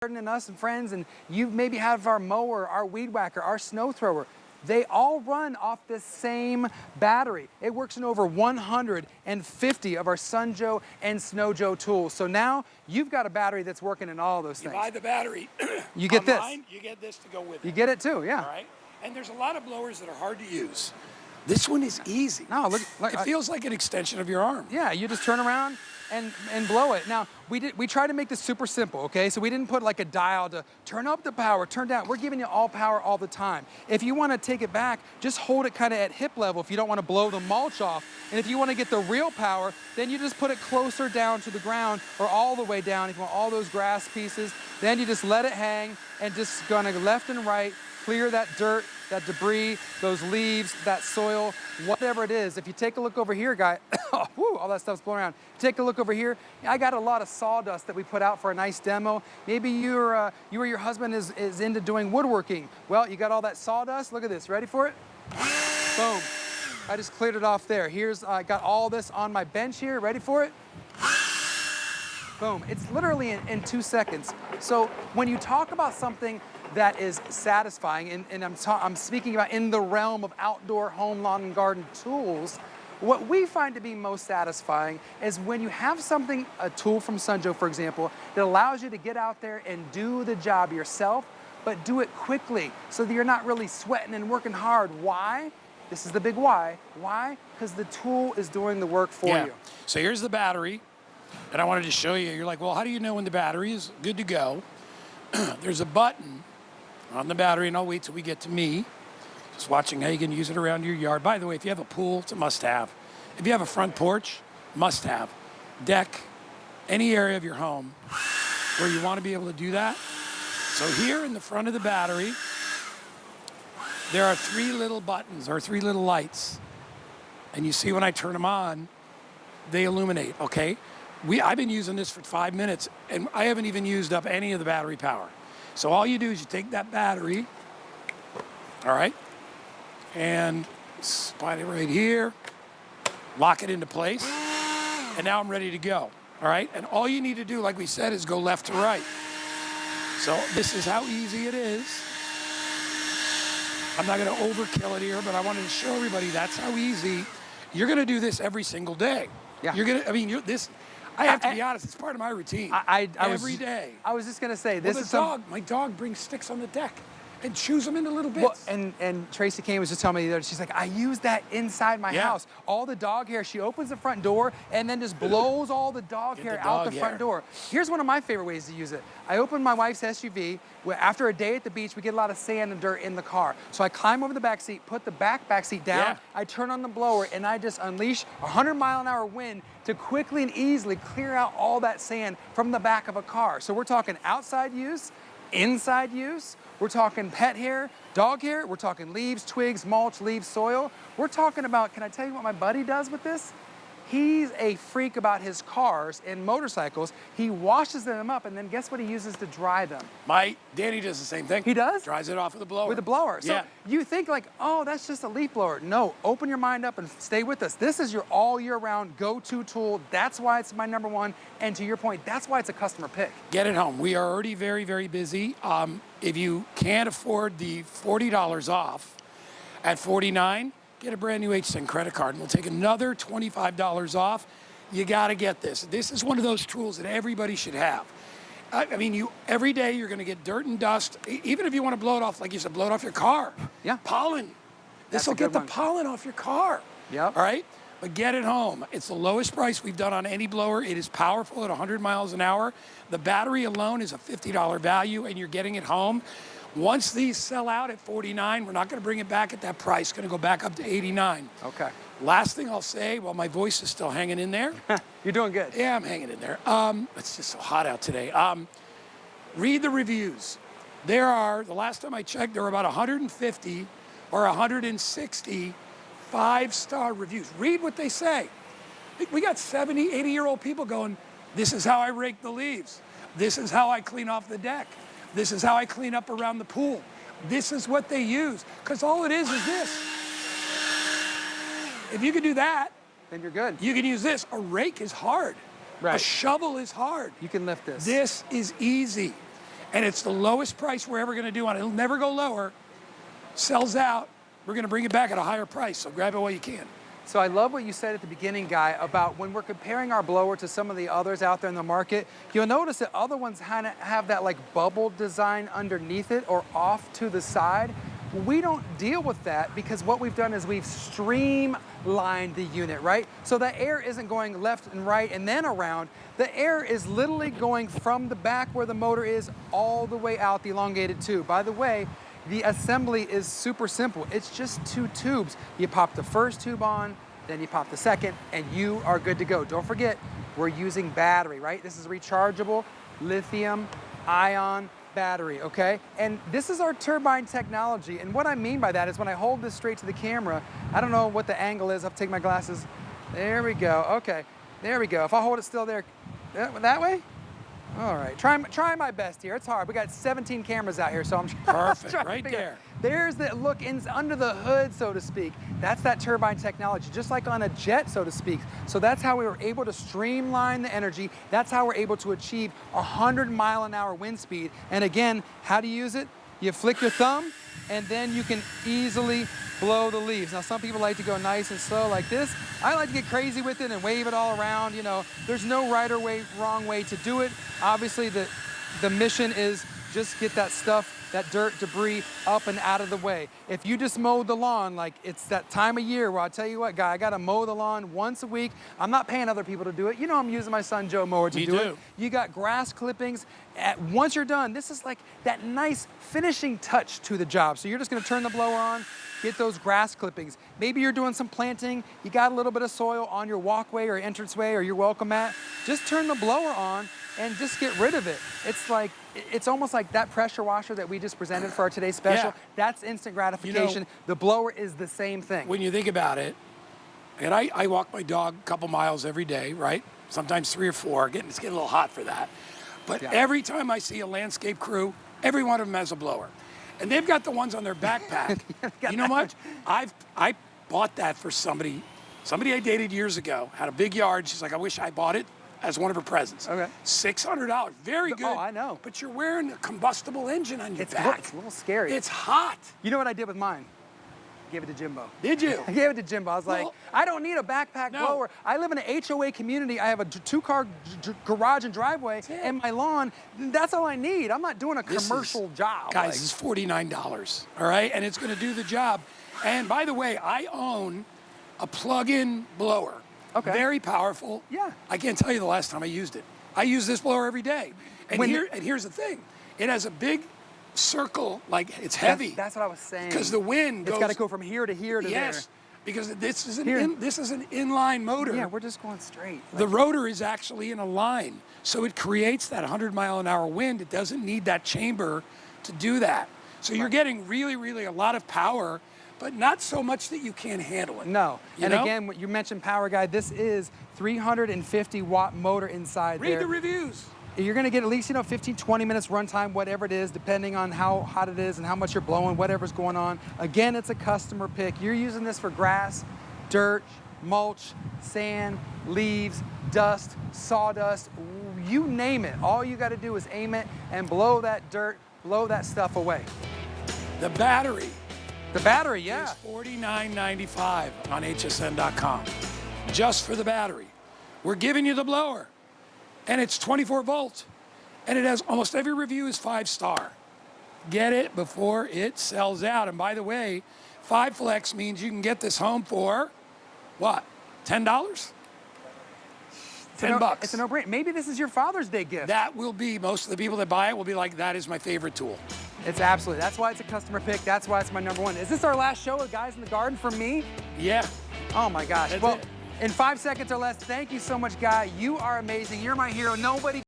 and us and friends, and you maybe have our mower, our weed whacker, our snow thrower. They all run off this same battery. It works in over 150 of our Sun Joe and Snow Joe tools. So now you've got a battery that's working in all those things. You buy the battery. You get online, this. You get this to go with it. You get it too, yeah. All right. And there's a lot of blowers that are hard to use. This one is easy. No, look, it feels like an extension of your arm. Yeah, you just turn around and blow it. Now, we tried to make this super simple, okay? So we didn't put like a dial to turn up the power, turn down. We're giving you all power all the time. If you want to take it back, just hold it kind of at hip level if you don't want to blow the mulch off. And if you want to get the real power, then you just put it closer down to the ground or all the way down. If you want all those grass pieces, then you just let it hang and just gonna left and right, clear that dirt, that debris, those leaves, that soil, whatever it is. If you take a look over here, guy, whoo, all that stuff's blowing around. Take a look over here. I got a lot of sawdust that we put out for a nice demo. Maybe you or your husband is into doing woodworking. Well, you got all that sawdust. Look at this. Ready for it? Boom. I just cleared it off there. I got all this on my bench here. Ready for it? Boom. It's literally in 2 seconds. So when you talk about something that is satisfying, and I'm speaking about in the realm of outdoor home, lawn, and garden tools, what we find to be most satisfying is when you have something, a tool from Sun Joe, for example, that allows you to get out there and do the job yourself, but do it quickly so that you're not really sweating and working hard. Why? This is the big why. Why? Because the tool is doing the work for you. So here's the battery, and I wanted to show you. You're like, well, how do you know when the battery is good to go? There's a button on the battery, and I'll wait till we get to me. Just watching how you can use it around your yard. By the way, if you have a pool, it's a must-have. If you have a front porch, must-have. Deck, any area of your home where you want to be able to do that. So here in the front of the battery, there are 3 little buttons or 3 little lights. And you see when I turn them on, they illuminate, okay? I've been using this for 5 minutes, and I haven't even used up any of the battery power. So all you do is you take that battery, all right, and slide it right here, lock it into place, and now I'm ready to go, all right? And all you need to do, like we said, is go left to right. So this is how easy it is. I'm not gonna overkill it here, but I wanted to show everybody that's how easy. You're gonna do this every single day. Yeah. I have to be honest, it's part of my routine. Every day. I was just gonna say, my dog brings sticks on the deck and chews them into little bits. Well, and Tracy Kane was just telling me the other day, she's like, I use that inside my house. All the dog hair, she opens the front door and then just blows all the dog hair out the front door. Here's one of my favorite ways to use it. I open my wife's SUV. After a day at the beach, we get a lot of sand and dirt in the car. So I climb over the back seat, put the back seat down, I turn on the blower, and I just unleash 100-mile-an-hour wind to quickly and easily clear out all that sand from the back of a car. So we're talking outside use, inside use, we're talking pet hair, dog hair, we're talking leaves, twigs, mulch, leaves, soil. We're talking about, can I tell you what my buddy does with this? He's a freak about his cars and motorcycles. He washes them up, and then guess what he uses to dry them? Danny does the same thing. He does? Dries it off with a blower. With a blower. So you think like, oh, that's just a leaf blower. No, open your mind up and stay with us. This is your all year round go-to tool. That's why it's my #1. And to your point, that's why it's a customer pick. Get it home. We are already very, very busy. If you can't afford the $40 off at $49, get a brand new HSN credit card, and we'll take another $25 off. You gotta get this. This is one of those tools that everybody should have. I mean, every day you're gonna get dirt and dust. Even if you wanna blow it off, like you said, blow it off your car. Yeah. Pollen. This will get the pollen off your car. Yep. All right? But get it home. It's the lowest price we've done on any blower. It is powerful at 100 miles an hour. The battery alone is a $50 value, and you're getting it home. Once these sell out at $49, we're not going to bring it back at that price. It's going to go back up to $89. Okay. Last thing I'll say, while my voice is still hanging in there. You're doing good. Yeah, I'm hanging in there. It's just so hot out today. Read the reviews. The last time I checked, there were about 150 or 160 5-star reviews. Read what they say. We got 70, 80-year-old people going, this is how I rake the leaves. This is how I clean off the deck. This is how I clean up around the pool. This is what they use. Because all it is this. If you can do that, then you're good. You can use this. A rake is hard. Right. A shovel is hard. You can lift this. This is easy. And it's the lowest price we're ever gonna do on it. It'll never go lower. Sells out, we're gonna bring it back at a higher price, so grab it while you can. So I love what you said at the beginning, Guy, about when we're comparing our blower to some of the others out there in the market, you'll notice that other ones kind of have that like bubble design underneath it or off to the side. We don't deal with that because what we've done is we've streamlined the unit, right? So the air isn't going left and right and then around. The air is literally going from the back where the motor is all the way out the elongated tube. By the way, the assembly is super simple. It's just 2 tubes. You pop the first tube on, then you pop the second, and you are good to go. Don't forget, we're using battery, right? This is rechargeable lithium ion battery, okay? And this is our turbine technology. And what I mean by that is when I hold this straight to the camera, I don't know what the angle is. I'll take my glasses. There we go. Okay, there we go. If I hold it still there, that way? All right, try my best here. It's hard. We got 17 cameras out here, so I'm perfect, trying right there. There's the look under the hood, so to speak. That's that turbine technology, just like on a jet, so to speak. So that's how we were able to streamline the energy. That's how we're able to achieve 100-mile-an-hour wind speed. And again, how do you use it? You flick your thumb, and then you can easily blow the leaves. Now, some people like to go nice and slow like this. I like to get crazy with it and wave it all around. You know, there's no right or wrong way to do it. Obviously, the mission is just get that stuff, that dirt, debris up and out of the way. If you just mowed the lawn, like it's that time of year where I'll tell you what, Guy, I gotta mow the lawn once a week. I'm not paying other people to do it. You know I'm using my son Joe mower to do it. You got grass clippings. Once you're done, this is like that nice finishing touch to the job. So you're just gonna turn the blower on, get those grass clippings. Maybe you're doing some planting, you got a little bit of soil on your walkway or entranceway or your welcome mat. Just turn the blower on and just get rid of it. It's almost like that pressure washer that we just presented for our today's special. Yeah. That's instant gratification. You know, the blower is the same thing. When you think about it, and I walk my dog a couple miles every day, right? Sometimes 3 or 4, it's getting a little hot for that. But yeah, every time I see a landscape crew, every one of them has a blower. And they've got the ones on their backpack. You know what? I bought that for somebody I dated years ago, had a big yard. She's like, I wish I bought it as one of her presents. Okay. $600, very good. Oh, I know. But you're wearing a combustible engine on your back. It's a little scary. It's hot. You know what I did with mine? Gave it to Jimbo. Did you? I gave it to Jimbo. I was like, I don't need a backpack blower. I live in an HOA community. I have a 2-car garage and driveway and my lawn. That's all I need. I'm not doing a commercial job. Guys, this is $49, all right? And it's gonna do the job. And by the way, I own a plug-in blower. Okay. Very powerful. Yeah. I can't tell you the last time I used it. I use this blower every day. And here's the thing. It has a big circle, like it's heavy. That's what I was saying. Because the wind goes. It's got to go from here to here to there. Yes, because this is an inline motor. Yeah, we're just going straight. The rotor is actually in a line, so it creates that 100-mile-an-hour wind. It doesn't need that chamber to do that. So you're getting really, really a lot of power, but not so much that you can't handle it. No. And again, what you mentioned power, Guy, this is 350-watt motor inside there. Read the reviews. You're gonna get at least, 15, 20 minutes runtime, whatever it is, depending on how hot it is and how much you're blowing, whatever's going on. Again, it's a customer pick. You're using this for grass, dirt, mulch, sand, leaves, dust, sawdust, you name it. All you gotta do is aim it and blow that dirt, blow that stuff away. The battery. The battery, yeah. Is $49.95 on hsn.com. Just for the battery. We're giving you the blower. And it's 24 volt. And it has almost every review is 5-star. Get it before it sells out. And by the way, 5 Flex means you can get this home for what? $10? $10. It's a no-brainer. Maybe this is your Father's Day gift. That will be, most of the people that buy it will be like, that is my favorite tool. It's absolutely. That's why it's a customer pick. That's why it's my #1. Is this our last show of Guys in the Garden from me? Yeah. Oh my gosh. That's well, it. In 5 seconds or less, thank you so much, Guy. You are amazing. You're my hero. Nobody